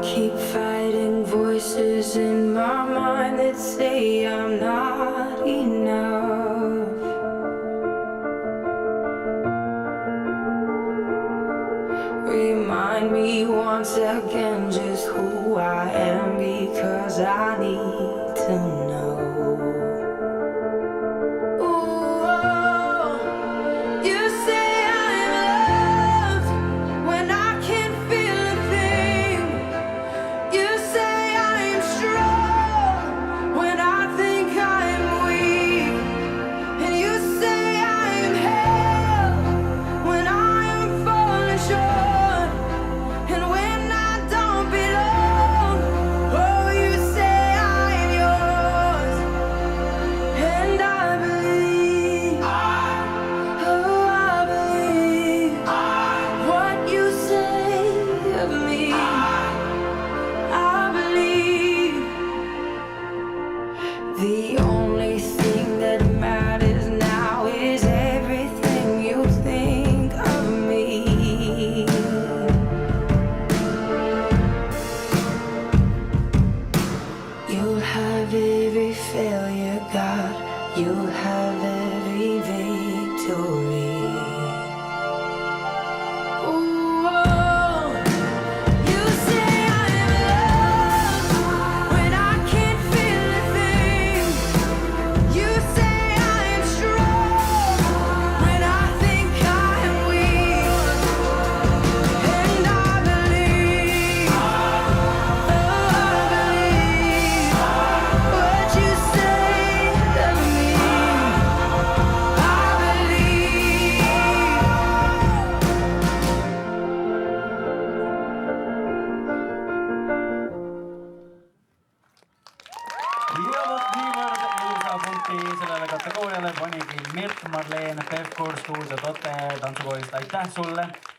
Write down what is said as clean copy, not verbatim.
keep fighting voices in my mind that say I'm not enough. Remind me once again just who I am, because I need to know. The only thing that matters now is everything you think of me. You'll have every failure, God. You'll have every victory. Ja niivõrd ilusa punkti sellele kategooriale panigi Mirt Marleen Pevkur Stuudio Tote tantsukoolist. Aitäh sulle!